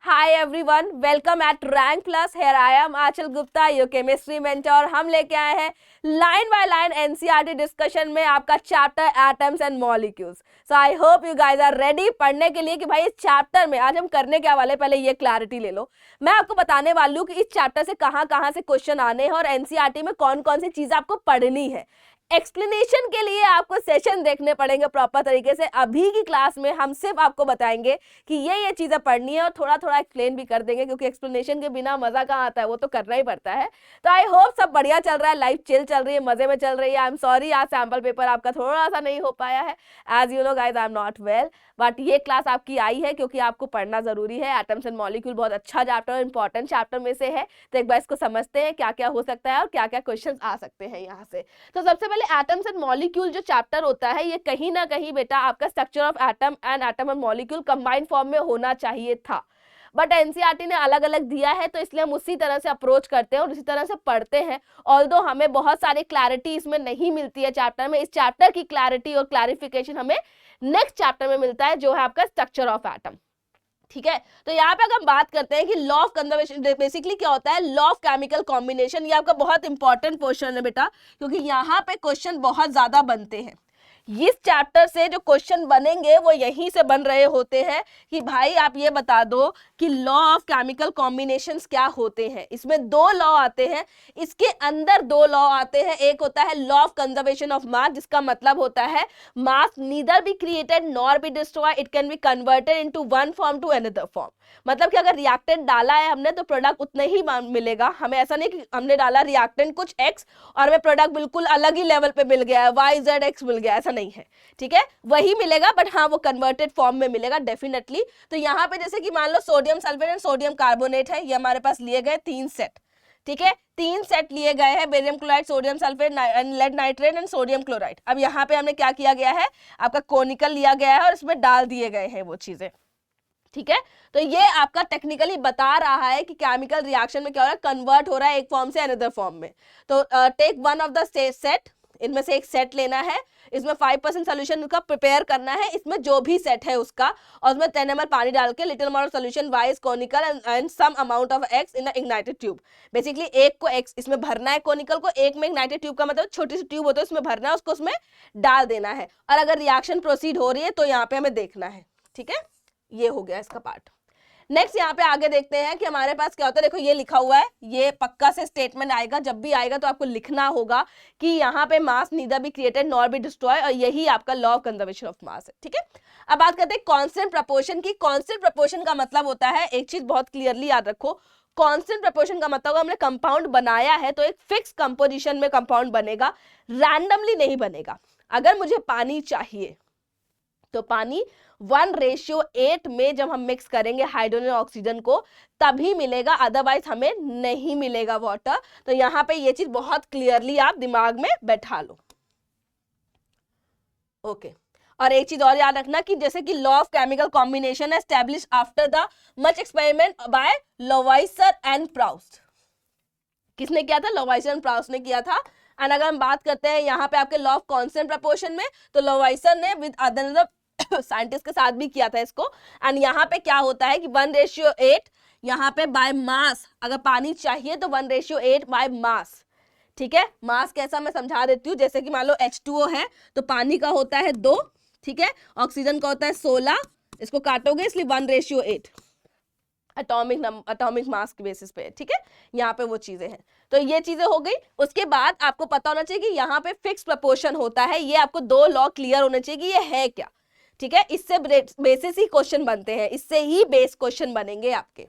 Hi everyone, welcome at Rank Plus. Here I am Achal Gupta, your chemistry mentor. हम लेके आए हैं line by line NCERT discussion में आपका chapter atoms and molecules. So I hope you guys are ready पढ़ने के लिए कि भाई इस चैप्टर में आज हम करने क्या वाले. पहले ये क्लैरिटी ले लो. मैं आपको बताने वाली हूँ कि इस चैप्टर से कहाँ से क्वेश्चन आने हैं और एनसीईआरटी में कौन कौन सी चीजें आपको पढ़नी है. एक्सप्लेनेशन के लिए आपको सेशन देखने पड़ेंगे प्रॉपर तरीके से. अभी की क्लास में हम सिर्फ आपको बताएंगे कि ये चीजें पढ़नी है और थोड़ा थोड़ा एक्सप्लेन भी कर देंगे, क्योंकि एक्सप्लेनेशन के बिना मजा कहाँ आता है, वो तो करना ही पड़ता है. तो आई होप सब बढ़िया चल रहा है, लाइफ चिल चल रही है, मजे में चल रही है. आई एम सॉरी आज सैम्पल पेपर आपका थोड़ा सा नहीं हो पाया है. As you know guys I am not well, but ये क्लास आपकी आई है क्योंकि आपको पढ़ना जरूरी है. एटम्स एंड मॉलिक्यूल बहुत अच्छा चैप्टर, इंपॉर्टेंट चैप्टर में से है. तो एक बार इसको समझते हैं क्या क्या हो सकता है और क्या क्या क्वेश्चन आ सकते हैं यहाँ से. तो सबसे पहले एटम्स एंड मॉलिक्यूल जो चैप्टर होता है, ये कहीं ना कहीं बेटा आपका structure of atom and molecule combined form में होना चाहिए था, बट एनसीईआरटी ने अलग अलग दिया है, तो इसलिए हम उसी तरह से अप्रोच करते हैं और उसी तरह से पढ़ते हैं. ऑल्दो हमें बहुत सारी क्लैरिटी इसमें नहीं मिलती है चैप्टर में. इस चैप्टर की क्लैरिटी और क्लैरिफिकेशन हमें नेक्स्ट चैप्टर में मिलता है, जो है आपका स्ट्रक्चर ऑफ एटम. ठीक है, तो यहाँ पे अगर हम बात करते हैं कि लॉ ऑफ कंजर्वेशन बेसिकली क्या होता है, लॉ ऑफ केमिकल कॉम्बिनेशन. ये आपका बहुत इंपॉर्टेंट क्वेश्चन है बेटा, क्योंकि यहाँ पे क्वेश्चन बहुत ज्यादा बनते हैं. इस चैप्टर से जो क्वेश्चन बनेंगे वो यहीं से बन रहे होते हैं कि भाई आप ये बता दो कि लॉ ऑफ केमिकल कॉम्बिनेशंस क्या होते हैं. इसमें दो लॉ आते हैं, इसके अंदर दो लॉ आते हैं. एक होता है law of conservation of mass, जिसका मतलब होता है mass neither be created nor be destroy, it can be converted into one form to another form. मतलब कि अगर रिएक्टेंट डाला है हमने तो प्रोडक्ट उतना ही मिलेगा. हमें ऐसा नहीं कि हमने डाला रिएक्टेंट कुछ एक्स और हमें प्रोडक्ट बिल्कुल अलग ही लेवल पे मिल गया है, वाई जेड एक्स मिल गया, ऐसा नहीं है. ठीक है, वही मिलेगा बट हाँ वो कन्वर्टेड फॉर्म में मिलेगा डेफिनेटली. तो यहाँ पे जैसे कि मान लो sodium sulphate and sodium carbonate है, ये हमारे पास लिए गए 3 सेट. ठीक है, 3 सेट लिए गए हैं, barium chloride, sodium sulphate and lead nitrate and sodium chloride. अब यहाँ पे हमने क्या किया गया है, आपका कोनिकल लिया गया है और इसमें डाल दिए गए हैं वो चीजें. ठीक है, तो ये आपका टेक्निकली बता रहा है कि केमिकल रिएक्शन में क्या हो रहा है, कन्वर्ट हो रहा है एक फॉर्म से अनदर फॉर्म में. तो take one of the set, इनमें से एक सेट लेना है, इसमें 5% सोल्यूशन का प्रिपेयर करना है, इसमें जो भी सेट है उसका, और उसमें 10 ml पानी डाल के little amount of solution y is conical and some amount of x in ignited tube. Basically एक को x इसमें भरना है, कोनिकल को, एक में इग्नाइटेड ट्यूब का मतलब छोटी सी ट्यूब होती है उसमें भरना है, उसको उसमें डाल देना है. और अगर रिएक्शन प्रोसीड हो रही है तो यहाँ पे हमें देखना है. ठीक है, ये हो गया इसका पार्ट. नेक्स्ट यहाँ पे आगे देखते हैं कि हमारे पास क्या होता है. देखो ये लिखा हुआ है, ये पक्का से स्टेटमेंट आएगा, जब भी आएगा तो आपको लिखना होगा कि यहाँ पे mass neither be created nor be destroy, और यही आपका law of conservation of mass है. ठीक है, अब बात करते हैं कांस्टेंट प्रपोर्शन की. कांस्टेंट प्रपोर्शन का मतलब होता है, एक चीज बहुत क्लियरली याद रखो, कांस्टेंट प्रपोर्शन का मतलब हमने कंपाउंड बनाया है तो एक फिक्स कंपोजिशन में कंपाउंड बनेगा, रैंडमली नहीं बनेगा. अगर मुझे पानी चाहिए तो पानी 1:8 में जब हम मिक्स करेंगे हाइड्रोजन और ऑक्सीजन को तभी मिलेगा, अदरवाइज हमें नहीं मिलेगा वाटर. तो यहां पे ये चीज बहुत क्लियरली आप दिमाग में बैठा लो. ओके, और एक चीज और याद रखना कि जैसे कि लॉ ऑफ केमिकल कॉम्बिनेशन है establish after the much experiment by Lavoisier and Proust. किसने किया था, लोवाइसर एंड प्राउस्ट ने किया था. एंड अगर हम बात करते हैं यहाँ पे आपके लॉ ऑफ कांस्टेंट प्रपोर्शन में, तो लोवाइसर ने विद अदर साइंटिस्ट के साथ भी किया था इसको. एंड यहाँ पे क्या होता है कि 1:8 यहाँ पे बाय मास, अगर पानी चाहिए तो 1:8 बाय मास. ठीक है, मास कैसा मैं समझा देती हूँ. जैसे कि मान लो H2O है तो पानी का होता है 2, ठीक है, ऑक्सीजन का होता है 16, इसको काटोगे इसलिए 1:8 एटॉमिक मास के बेसिस पे. ठीक है, यहाँ पे वो चीजें हैं. तो ये चीजें हो गई. उसके बाद आपको पता होना चाहिए कि यहाँ पे फिक्स प्रपोर्शन होता है. ये आपको 2 लॉ क्लियर होने चाहिए कि ये है क्या. ठीक है, इससे बेसिस ही क्वेश्चन बनते हैं, इससे ही बेस क्वेश्चन बनेंगे आपके.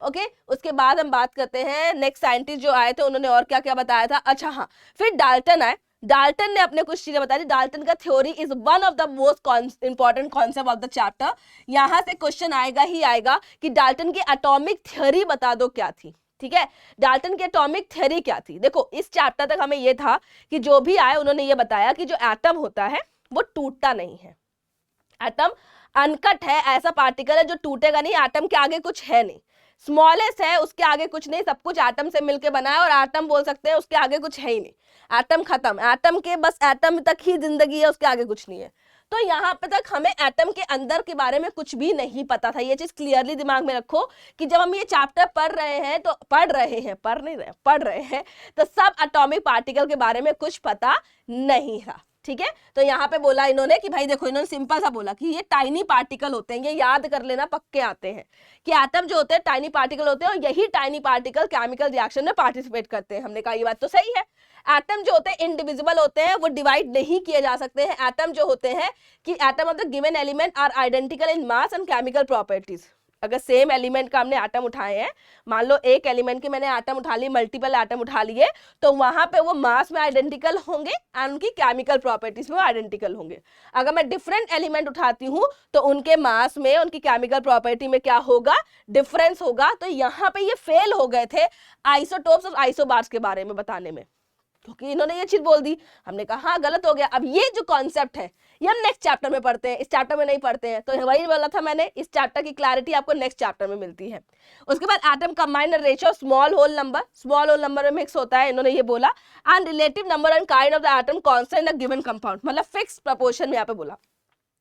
ओके, उसके बाद हम बात करते हैं नेक्स्ट साइंटिस्ट जो आए थे, उन्होंने और क्या क्या बताया था. अच्छा हाँ, फिर डाल्टन आए. डाल्टन ने अपने कुछ चीजें बताई. डाल्टन का theory is one of the most important concept of the chapter. यहां से क्वेश्चन आएगा ही आएगा कि डाल्टन की एटॉमिक थ्योरी बता दो क्या थी. ठीक है, डाल्टन की एटॉमिक थ्योरी क्या थी. देखो इस चैप्टर तक हमें यह था कि जो भी आए उन्होंने ये बताया कि जो एटम होता है वो टूटता नहीं है. एटम अनकट है, ऐसा पार्टिकल है जो टूटेगा नहीं. एटम के आगे कुछ है नहीं, स्मॉलेस्ट है उसके आगे कुछ नहीं, सब कुछ एटम से मिलकर बना है, और एटम बोल सकते हैं उसके आगे कुछ है ही नहीं. एटम खत्म, एटम के बस एटम तक ही जिंदगी है, उसके आगे कुछ नहीं है. तो यहाँ पे तक हमें एटम के अंदर के बारे में कुछ भी नहीं पता था। ये चीज क्लियरली दिमाग में रखो कि जब हम ये चैप्टर पढ़ रहे हैं तो सब एटॉमिक पार्टिकल के बारे में कुछ पता नहीं था। ठीक है, तो यहाँ पे बोला इन्होंने कि भाई देखो, इन्होंने सिंपल सा बोला कि ये टाइनी पार्टिकल होते हैं, ये याद कर लेना, पक्के आते हैं कि एटम जो होते हैं टाइनी पार्टिकल होते हैं और यही टाइनी पार्टिकल केमिकल रिएक्शन में पार्टिसिपेट करते हैं। हमने कहा ये बात तो सही है। एटम जो होते हैं इनडिविजिबल होते हैं, वो डिवाइड नहीं किए जा सकते हैं। एटम जो होते हैं कि atom of the given element are identical in mass and chemical properties. अगर सेम एलिमेंट का हमने एटम उठाए हैं, मान लो एक एलिमेंट के मैंने एटम उठा लिए, मल्टीपल एटम उठा लिए, तो वहां पे वो मास में आइडेंटिकल होंगे एंड उनकी केमिकल प्रॉपर्टीज में आइडेंटिकल होंगे। अगर मैं डिफरेंट एलिमेंट उठाती हूँ तो उनके मास में, उनकी केमिकल प्रॉपर्टी में क्या होगा, डिफरेंस होगा। तो यहाँ पे ये फेल हो गए थे आइसोटोप्स और आइसोबार्स के बारे में बताने में, क्योंकि इन्होंने ये चीज बोल दी। हमने कहा हाँ गलत हो गया। अब ये जो कॉन्सेप्ट है ये हम नेक्स्ट चैप्टर में पढ़ते हैं, इस चैप्टर में नहीं पढ़ते हैं। तो वही बोला था मैंने, इस चैप्टर की क्लैरिटी आपको नेक्स्ट चैप्टर में मिलती है। उसके बाद atom combined ratio small whole number में मिक्स होता है, इन्होंने ये बोला। And relative number and kind of the atom constant in given compound, मतलब फिक्स प्रपोर्शन में यहाँ पे बोला।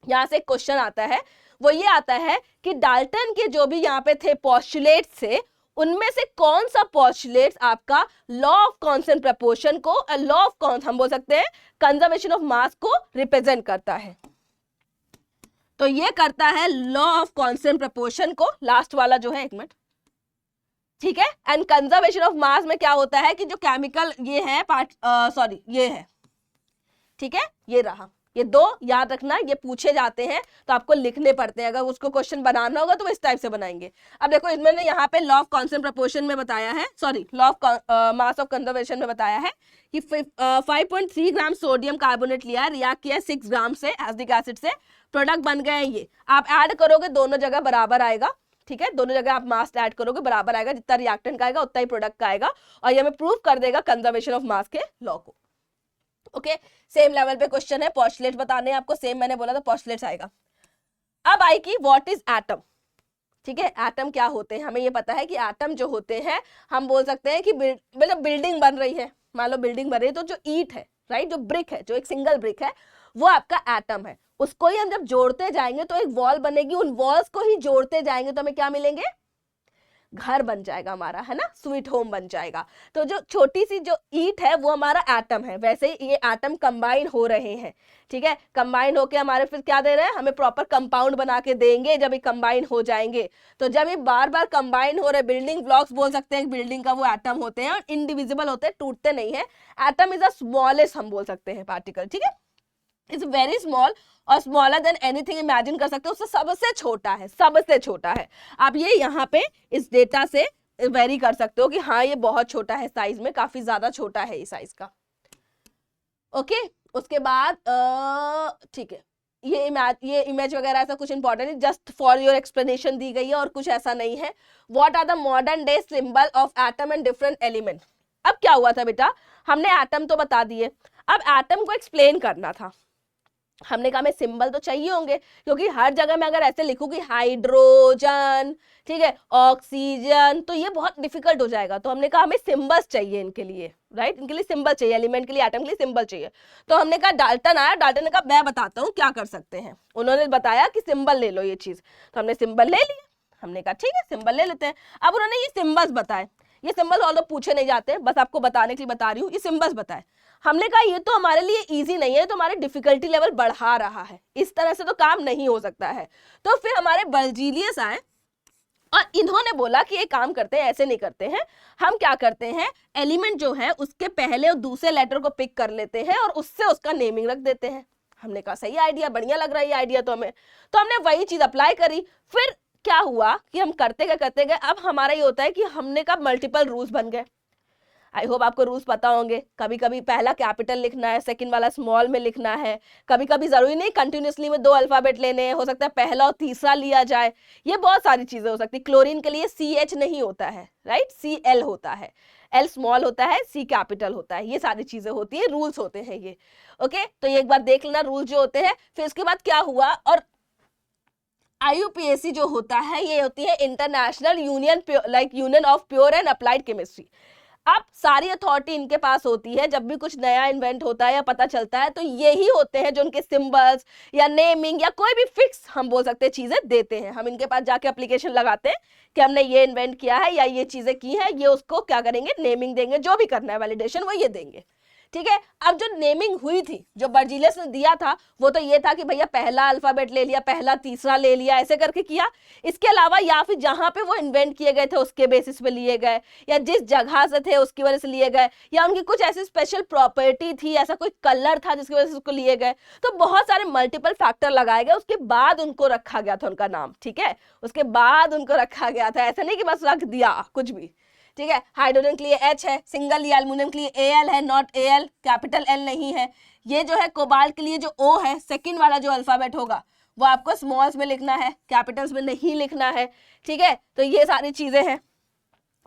यहाँ से एक क्वेश्चन आता है, वो ये आता है कि डाल्टन के जो भी यहाँ पे थे पॉस्टुलेट से, उनमें से कौन सा पॉस्टुलेट्स आपका लॉ ऑफ कांस्टेंट प्रपोर्शन को, लॉ ऑफ हम बोल सकते हैं कंजर्वेशन ऑफ मास को रिप्रेजेंट करता है। तो ये करता है लॉ ऑफ कांस्टेंट प्रपोर्शन को, लास्ट वाला जो है, एक मिनट, ठीक है। एंड कंजर्वेशन ऑफ मास में क्या होता है कि जो केमिकल ये है ये है, ठीक है, ये रहा। ये दो याद रखना, ये पूछे जाते हैं तो आपको लिखने पड़ते हैं। अगर उसको क्वेश्चन बनाना होगा तो वो इस टाइप से बनाएंगे। अब देखो, इन्होंने यहाँ पे लॉ ऑफ कांस्टेंट प्रपोर्शन में बताया है, law of mass of conservation में बताया है कि 5.3 ग्राम सोडियम कार्बोनेट लिया, रिएक्ट किया 6 ग्राम से एसिटिक एसिड से, प्रोडक्ट बन गए ये। आप ऐड करोगे दोनों जगह बराबर आएगा, ठीक है, दोनों जगह आप मास ऐड करोगे बराबर आएगा, जितना रिएक्टेंट का आएगा उतना ही प्रोडक्ट का आएगा, और ये हमें प्रूव कर देगा कंजर्वेशन ऑफ मास के लॉ को। ओके, सेम लेवल पे क्वेश्चन है, पोस्टुलेट्स बताने हैं आपको, सेम मैंने बोला था पोस्टुलेट्स आएगा। अब आई कि व्हाट इज एटम, ठीक है, एटम क्या होते हैं। हमें ये पता है कि एटम जो होते हैं, हम बोल सकते हैं कि मतलब बिल्डिंग बन रही है, मान लो बिल्डिंग बन रही है, तो जो ईंट है, राइट, जो ब्रिक है, जो एक सिंगल ब्रिक है, वो आपका एटम है। उसको ही हम जब जोड़ते जाएंगे तो एक वॉल बनेगी, उन वॉल्स को ही जोड़ते जाएंगे तो हमें क्या मिलेंगे, घर बन जाएगा हमारा, है ना, स्वीट होम बन जाएगा। तो जो छोटी सी जो ईंट है वो हमारा एटम है। वैसे ही ये एटम कंबाइन हो रहे हैं, ठीक है, कंबाइन होके हमारे फिर क्या दे रहे हैं, हमें प्रॉपर कंपाउंड बना के देंगे जब ये कंबाइन हो जाएंगे। तो जब ये बार बार कंबाइन हो रहे, बिल्डिंग ब्लॉक्स बोल सकते हैं बिल्डिंग का, वो एटम होते हैं और इंडिविजिबल होते हैं, टूटते नहीं है। एटम इज द स्मॉलेस्ट हम बोल सकते हैं पार्टिकल, ठीक है, इज वेरी स्मॉल और स्मॉलर देन एनीथिंग इमेजिन कर सकते हो, उससे सबसे छोटा है, सबसे छोटा है। आप ये यहाँ पे इस डेटा से वेरी कर सकते हो कि हाँ ये बहुत छोटा है साइज में, काफी ज्यादा छोटा है ये साइज का। ओके, उसके बाद ठीक है, ये इमेज वगैरह ऐसा कुछ इंपॉर्टेंट नहीं, जस्ट फॉर योर एक्सप्लेनेशन दी गई है और कुछ ऐसा नहीं है। What are the modern day symbol of atom and different element. अब क्या हुआ था बेटा, हमने एटम तो बता दिए, अब एटम को एक्सप्लेन करना था। हमने कहा हमें सिंबल तो चाहिए होंगे, क्योंकि हर जगह में अगर ऐसे लिखूं कि हाइड्रोजन, ठीक है, ऑक्सीजन, तो ये बहुत डिफिकल्ट हो जाएगा। तो हमने कहा हमें सिंबल्स चाहिए इनके लिए, राइट, इनके लिए सिंबल चाहिए, एलिमेंट के लिए, एटम के लिए सिंबल चाहिए। तो हमने कहा, डाल्टन आया, डाल्टन ने कहा मैं बताता हूँ क्या कर सकते हैं। उन्होंने बताया कि सिंबल ले लो ये चीज, तो हमने सिंबल ले लिया। हमने कहा ठीक है सिंबल ले लेते हैं। अब उन्होंने ये सिंबल्स बताए, ये सिंबल ऑल पूछे नहीं जाते, बस आपको बताने के लिए बता रही हूँ, ये सिंबल्स बताए। हमने कहा ये तो हमारे लिए इजी नहीं है, तो हमारे डिफिकल्टी लेवल बढ़ा रहा है, इस तरह से तो काम नहीं हो सकता है। तो फिर हमारे बर्जीलियस आए और इन्होंने बोला कि ये काम करते हैं, ऐसे नहीं करते हैं, हम क्या करते हैं, एलिमेंट जो है उसके पहले और दूसरे लेटर को पिक कर लेते हैं और उससे उसका नेमिंग रख देते हैं। हमने कहा सही आइडिया, बढ़िया लग रहा है ये आइडिया तो हमें, तो हमने वही चीज अप्लाई करी। फिर क्या हुआ कि हम करते गए, अब हमारा ये होता है कि हमने कहा मल्टीपल रूल्स बन गए। आई होप आपको रूल्स पता होंगे, कभी कभी पहला कैपिटल लिखना है, सेकंड वाला स्मॉल में लिखना है, कभी कभी जरूरी नहीं कंटिन्यूसली में 2 अल्फाबेट लेने हैं, हो सकता है पहला और तीसरा लिया जाए, ये बहुत सारी चीजें हो सकती है। क्लोरीन के लिए CH नहीं होता है, राइट, CL होता है, L स्मॉल होता है, C कैपिटल होता है, ये सारी चीजें होती है, रूल्स होते हैं ये। ओके, तो ये एक बार देख लेना रूल जो होते हैं। फिर उसके बाद क्या हुआ, और IUPAC जो होता है ये होती है international union, like union of pure and applied chemistry. अब सारी अथॉरिटी इनके पास होती है, जब भी कुछ नया इन्वेंट होता है या पता चलता है तो यही होते हैं जो उनके सिंबल्स या नेमिंग या कोई भी फिक्स हम बोल सकते हैं चीजें देते हैं। हम इनके पास जाके एप्लीकेशन लगाते हैं कि हमने ये इन्वेंट किया है या ये चीजें की है, ये उसको क्या करेंगे, नेमिंग देंगे, जो भी करना है वैलिडेशन वो ये देंगे। ठीक है, अब जो नेमिंग हुई थी, जो बर्जीलियस ने दिया था, वो तो ये था कि भैया पहला अल्फाबेट ले लिया, पहला तीसरा ले लिया, ऐसे करके किया। इसके अलावा या फिर जहां पे वो इन्वेंट किए गए थे उसके बेसिस पे लिए गए, या जिस जगह से थे उसकी वजह से लिए गए, या उनकी कुछ ऐसी स्पेशल प्रॉपर्टी थी, ऐसा कोई कलर था जिसकी वजह से उसको लिए गए। तो बहुत सारे मल्टीपल फैक्टर लगाए गए, उसके बाद उनको रखा गया था उनका नाम। ठीक है, उसके बाद उनको रखा गया था, ऐसा नहीं कि बस रख दिया कुछ भी। ठीक है, हाइड्रोजन के लिए H है, सिंगल या एल्युमिनियम के लिए Al है, नॉट Al, कैपिटल L नहीं है। ये जो है कोबाल्ट के लिए जो O है, सेकंड वाला जो अल्फाबेट होगा वो आपको स्मॉल्स में लिखना है, कैपिटल्स में नहीं लिखना है। ठीक है, तो ये सारी चीजें हैं।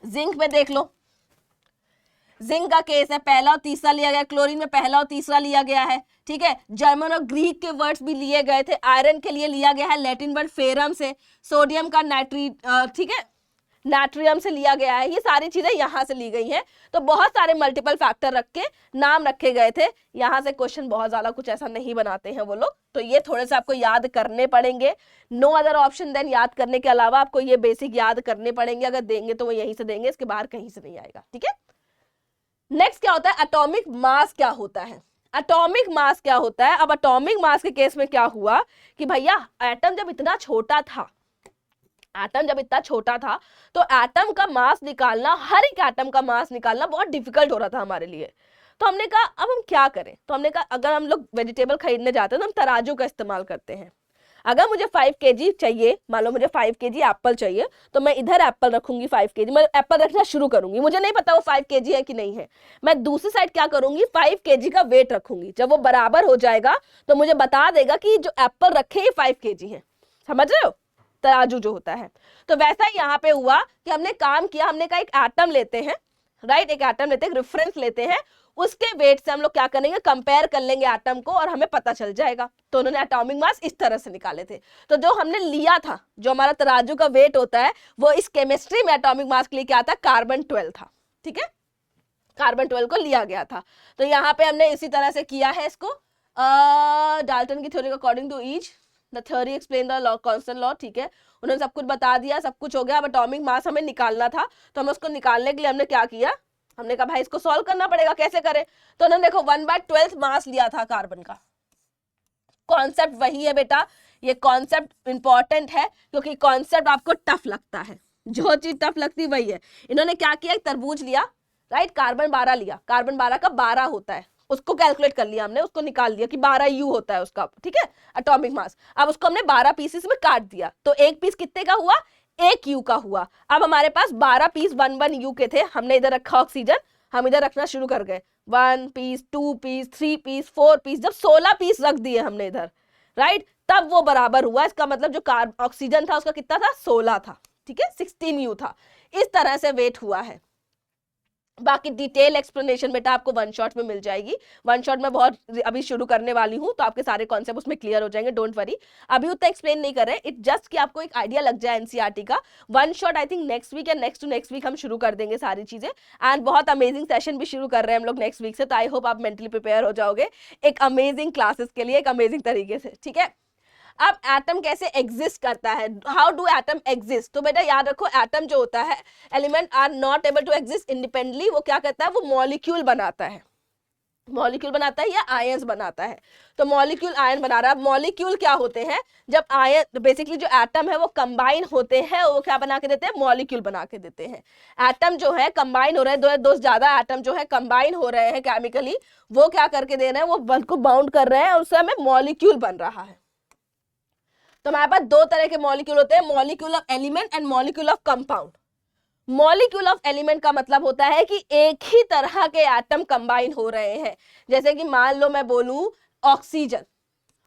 जिंक में देख लो, जिंक का केस है, पहला और तीसरा लिया गया, क्लोरीन में पहला और तीसरा लिया गया है। ठीक है, जर्मन और ग्रीक के वर्ड्स भी लिए गए थे। आयरन के लिए लिया गया है लैटिन वर्ड फेरम से, सोडियम का ठीक है नाट्रियम से लिया गया है। ये सारी चीजें यहाँ से ली गई हैं। तो बहुत सारे मल्टीपल फैक्टर रख के नाम रखे गए थे। यहाँ से क्वेश्चन बहुत ज्यादा कुछ ऐसा नहीं बनाते हैं वो लोग, तो ये थोड़े से आपको याद करने पड़ेंगे। नो अदर ऑप्शन देन याद करने के अलावा आपको ये बेसिक याद करने पड़ेंगे। अगर देंगे तो वो यहीं से देंगे, इसके बाहर कहीं से नहीं आएगा। ठीक है, नेक्स्ट क्या होता है, एटॉमिक मास क्या होता है। एटॉमिक मास क्या होता है, अब एटॉमिक मास के केस में क्या हुआ कि भैया एटम जब इतना छोटा था, एटम जब इतना छोटा था तो एटम का मास निकालना, हर एक एटम का मास निकालना बहुत डिफिकल्ट हो रहा था हमारे लिए। तो हमने कहा अब हम क्या करें, तो हमने कहा अगर हम लोग वेजिटेबल खरीदने जाते हैं तो हम तराजू का इस्तेमाल करते हैं। अगर मुझे 5 kg चाहिए, मान लो मुझे 5 kg एप्पल चाहिए, तो मैं इधर एप्पल रखूंगी 5 kg, मैं एप्पल रखना शुरू करूंगी, मुझे नहीं पता वो 5 kg है कि नहीं है। मैं दूसरी साइड क्या करूंगी, 5 kg का वेट रखूंगी। जब वो बराबर हो जाएगा तो मुझे बता देगा कि जो एप्पल रखे ये 5 kg है। समझ रहे हो, तराजू जो होता है। तो वैसा ही यहाँ पे हुआ कि हमने काम किया, हमने कहा एक एटम लेते हैं, राइट, एक एटम लेते हैं, रेफरेंस लेते हैं, उसके वेट से हम लोग क्या करेंगे, कंपेयर कर लेंगे एटम को और हमें पता चल जाएगा। तो उन्होंने एटॉमिक मास इस तरह से निकाले थे। तो जो हमने लिया था, जो हमारा तराजू का वेट होता है, वो इस केमिस्ट्री में एटॉमिक मास के लिए क्या था, कार्बन 12 था। ठीक है, कार्बन 12 को लिया गया था। तो यहाँ पे हमने इसी तरह से किया है इसको, डाल्टन की theory according to each the theory explain the law, constant law. ठीक है, उन्होंने सब कुछ बता दिया, सब कुछ हो गया। अब एटॉमिक मास हमें निकालना था, तो हमें उसको निकालने के लिए हमने क्या किया, हमने कहा भाई इसको सॉल्व करना पड़ेगा, कैसे करें। तो उन्होंने देखो 1/12 मास लिया था कार्बन का। कॉन्सेप्ट वही है बेटा, ये कॉन्सेप्ट इंपॉर्टेंट है क्योंकि कॉन्सेप्ट आपको टफ लगता है, जो चीज टफ लगती वही है। इन्होंने क्या किया, एक तरबूज लिया, राइट, कार्बन 12 लिया, कार्बन 12 का 12 होता है, उसको कैलकुलेट कर लिया हमने, उसको निकाल दिया कि 12 U होता है उसका। ठीक है, एटॉमिक मास। अब उसको हमने 12 पीसेस में काट दिया, तो एक पीस कितने का हुआ, 1 U का हुआ। अब हमारे पास 12 पीस 1 U के थे, हमने इधर रखा ऑक्सीजन, हम इधर रखना शुरू कर गए, 1 पीस, 2 पीस, 3 पीस, 4 पीस, जब 16 पीस रख दिए हमने इधर, राइट, तब वो बराबर हुआ। इसका मतलब जो ऑक्सीजन था उसका कितना था, 16 था। ठीक है, 16 U था। इस तरह से वेट हुआ है। बाकी डिटेल एक्सप्लेनेशन बेटा आपको वन शॉट में मिल जाएगी। वन शॉट में बहुत अभी शुरू करने वाली हूँ, तो आपके सारे कॉन्सेप्ट उसमें क्लियर हो जाएंगे, डोंट वरी। अभी उतना एक्सप्लेन नहीं कर रहे, इट जस्ट कि आपको एक आइडिया लग जाए एनसीईआरटी का। One shot I think next week या नेक्स्ट टू नेक्स्ट वीक हम शुरू कर देंगे सारी चीजें, एंड बहुत अमेजिंग सेशन भी शुरू कर रहे हैं हम लोग नेक्स्ट वीक से। तो आई होप आप मेंटली प्रिपेयर हो जाओगे एक अमेजिंग क्लासेस के लिए, एक अमेजिंग तरीके से। ठीक है, अब एटम कैसे एग्जिस्ट करता है, हाउ डू एटम एग्जिस्ट। तो बेटा याद रखो, एटम जो होता है, element are not able to exist independently. वो क्या करता है, वो मॉलिक्यूल बनाता है, मॉलिक्यूल बनाता है या आयंस बनाता है। तो मॉलिक्यूल आयन बना रहा है। मॉलिक्यूल क्या होते हैं, जब आयन, बेसिकली जो एटम है वो कंबाइन होते हैं, वो क्या बना के देते हैं, मॉलिक्यूल बना के देते हैं। एटम जो है कंबाइन हो रहे हैं, दो ज्यादा एटम जो है कंबाइन हो रहे हैं केमिकली, वो क्या करके दे रहे हैं, वो बल को बाउंड कर रहे हैं और उससे हमें मॉलिक्यूल बन रहा है। तो हमारे पास दो तरह के मॉलिक्यूल होते हैं, molecule of element and molecule of compound. Molecule of element का मतलब होता है कि एक ही तरह के एटम कंबाइन हो रहे हैं। जैसे कि मान लो मैं बोलूं ऑक्सीजन,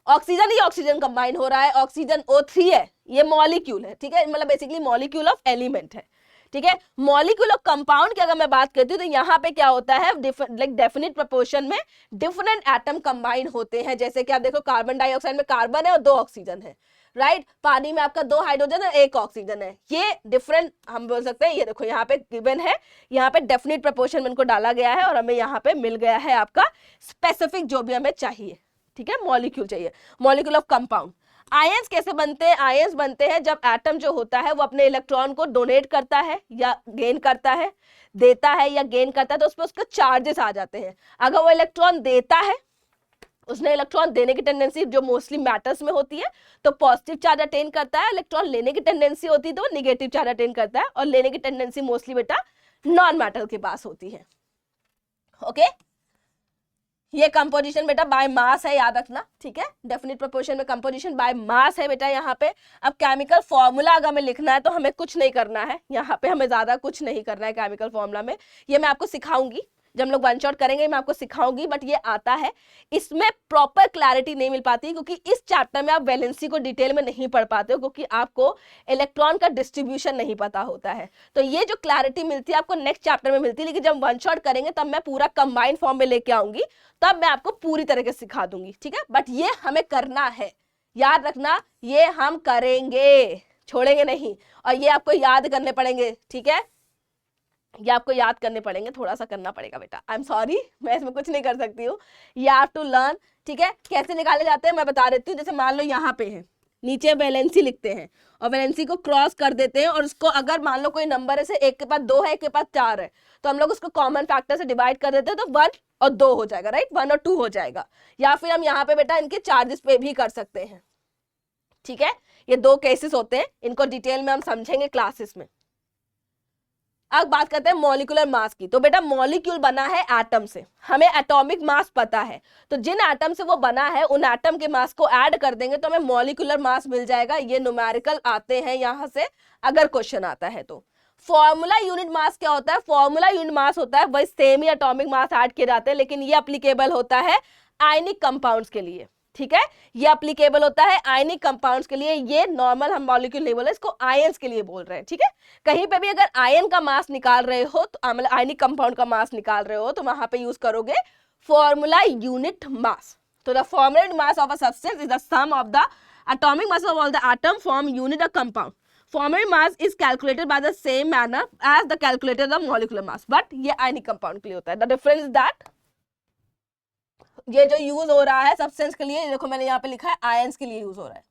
ऑक्सीजन ही ऑक्सीजन कंबाइन हो रहा है, ऑक्सीजन O3 है, ये मॉलिक्यूल है। ठीक है, मतलब बेसिकली मॉलिक्यूल ऑफ एलिमेंट है। ठीक है, मॉलिक्यूल ऑफ कंपाउंड की अगर मैं बात करती हूँ तो यहाँ पे क्या होता है, लाइक डेफिनेट प्रोपोर्शन में डिफरेंट एटम कंबाइन होते हैं। जैसे कि आप देखो कार्बन डाइऑक्साइड में कार्बन है और 2 ऑक्सीजन है, राइट। पानी में आपका 2 हाइड्रोजन और 1 ऑक्सीजन है, ये डिफरेंट हम बोल सकते हैं। ये देखो यहाँ पे गिवन है, यहाँ पे डेफिनेट प्रोपोर्शन में इनको डाला गया है और हमें यहाँ पे मिल गया है आपका स्पेसिफिक जो भी हमें चाहिए, ठीक है, मॉलिक्यूल चाहिए, मॉलिक्यूल ऑफ कंपाउंड। आयंस कैसे बनते हैं? आयंस बनते हैं जब एटम जो होता है वो अपने इलेक्ट्रॉन को डोनेट करता है या गेन करता है, देता है या गेन करता है, तो उस पर उसके चार्जेस आ जाते हैं। अगर वो इलेक्ट्रॉन देता है, उसने इलेक्ट्रॉन देने की टेंडेंसी जो मोस्टली मैटर्स में होती है, तो पॉजिटिव चार्ज अटेन करता है। इलेक्ट्रॉन लेने की टेंडेंसी होती है तो नेगेटिव चार्ज अटेन करता है, और लेने की टेंडेंसी मोस्टली बेटा नॉन मैटर के पास होती है। ओके, ये कंपोजिशन बेटा बाय मास है, याद रखना, ठीक है। डेफिनेट प्रोपोर्शन में कंपोजिशन बाय मास है बेटा यहाँ पे। अब केमिकल फॉर्मूला अगर हमें लिखना है तो हमें कुछ नहीं करना है, यहाँ पे हमें ज्यादा कुछ नहीं करना है केमिकल फॉर्मूला में। ये मैं आपको सिखाऊंगी, जब हम लोग वन शॉट करेंगे मैं आपको सिखाऊंगी, बट ये आता है। इसमें प्रॉपर क्लैरिटी नहीं मिल पाती क्योंकि इस चैप्टर में आप वैलेंसी को डिटेल में नहीं पढ़ पाते हो, क्योंकि आपको इलेक्ट्रॉन का डिस्ट्रीब्यूशन नहीं पता होता है। तो ये जो क्लैरिटी मिलती है आपको नेक्स्ट चैप्टर में मिलती है, लेकिन जब वन शॉट करेंगे तब मैं पूरा कंबाइंड फॉर्म में लेके आऊंगी, तब मैं आपको पूरी तरह से सिखा दूंगी, ठीक है। बट ये हमें करना है, याद रखना, ये हम करेंगे, छोड़ेंगे नहीं, और ये आपको याद करने पड़ेंगे, ठीक है। ये आपको याद करने पड़ेंगे, थोड़ा सा करना पड़ेगा बेटा, आई एम सॉरी, मैं इसमें कुछ नहीं कर सकती हूँ, यू हैव टू लर्न, ठीक है। कैसे निकाले जाते हैं मैं बता देती हूँ। जैसे मान लो यहाँ पे है, नीचे वैलेंसी लिखते हैं और वैलेंसी को क्रॉस कर देते हैं, और उसको अगर मान लो कोई नंबर है, एक के पास 2 है, एक के पास 4 है, तो हम लोग उसको कॉमन फैक्टर से डिवाइड कर देते हैं, तो 1 और 2 हो जाएगा, राइट, 1 और 2 हो जाएगा। या फिर हम यहाँ पे बेटा इनके चार्जेस पे भी कर सकते हैं, ठीक है। ये 2 केसेस होते हैं, इनको डिटेल में हम समझेंगे क्लासेस में। अब बात करते हैं मॉलिक्यूलर मास की। तो बेटा मॉलिक्यूल बना है एटम से, हमें एटॉमिक मास पता है, तो जिन एटम से वो बना है उन एटम के मास को ऐड कर देंगे तो हमें मॉलिक्यूलर मास मिल जाएगा। ये न्यूमेरिकल आते हैं यहाँ से अगर क्वेश्चन आता है तो। फॉर्मूला यूनिट मास क्या होता है? फॉर्मूला यूनिट मास होता है वही सेम ही एटॉमिक मास ऐड किए जाते हैं, लेकिन ये अप्लीकेबल होता है आयनिक कंपाउंड्स के लिए, ठीक है। ये अप्लीकेबल होता है आयनिक कंपाउंड्स के लिए, ये नॉर्मल हम मॉलिक्यूल नहीं बोल रहे, इसको आयंस के लिए बोल रहे हैं, ठीक है। कहीं पे भी अगर आयन का मास निकाल रहे हो तो मतलब आयनिक कंपाउंड का मास निकाल रहे हो तो वहां पे यूज करोगे फॉर्मूला यूनिट मास। तो the formula unit mass of a substance is the sum of the atomic mass of all the atom form unit of compound. Formula mass is calculated by the same manner as the calculated of molecular mass, but ये ionic compound के लिए होता है। The difference is that ये जो use हो रहा है सब्सटेंस के लिए, देखो मैंने यहाँ पे लिखा है आयंस के लिए यूज हो रहा है,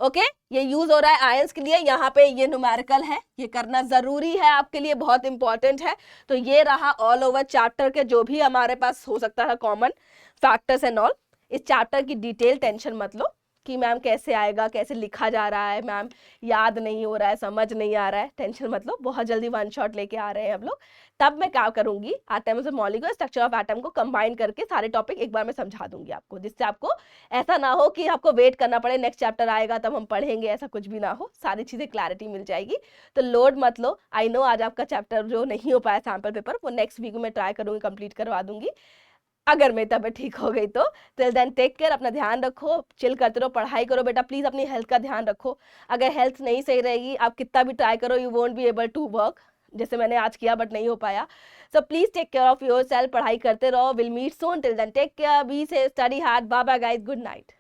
ओके ये यूज हो रहा है आयंस के लिए। यहाँ पे ये न्यूमेरिकल है, ये करना जरूरी है आपके लिए, बहुत इंपॉर्टेंट है। तो ये रहा ऑल ओवर चैप्टर के जो भी हमारे पास हो सकता है कॉमन फैक्टर्स एंड ऑल। इस चैप्टर की डिटेल टेंशन मत लो कि मैम कैसे आएगा, कैसे लिखा जा रहा है, मैम याद नहीं हो रहा है, समझ नहीं आ रहा है, टेंशन मत लो, बहुत जल्दी वन शॉट लेके आ रहे हैं हम लोग। तब मैं क्या करूंगी, एटम्स और मॉलिक्यूल स्ट्रक्चर ऑफ एटम को कंबाइन करके सारे टॉपिक एक बार में समझा दूंगी आपको, जिससे आपको ऐसा ना हो कि आपको वेट करना पड़े नेक्स्ट चैप्टर आएगा तब हम पढ़ेंगे, ऐसा कुछ भी ना हो, सारी चीजें क्लैरिटी मिल जाएगी। तो लोड मत लो, आई नो आज आपका चैप्टर जो नहीं हो पाया सैम्पल पेपर वो नेक्स्ट वीक में ट्राई करूंगी, कंप्लीट करवा दूंगी अगर मेरी तबीयत ठीक हो गई तो। टिल देन टेक केयर, अपना ध्यान रखो, चिल करते रहो, पढ़ाई करो बेटा, प्लीज अपनी हेल्थ का ध्यान रखो। अगर हेल्थ नहीं सही रहेगी, आप कितना भी ट्राई करो, you won't be able to work, जैसे मैंने आज किया बट नहीं हो पाया। So please take care of yourself, पढ़ाई करते रहो। Will meet soon, till then take care, be safe, study hard, bye bye guys, good night.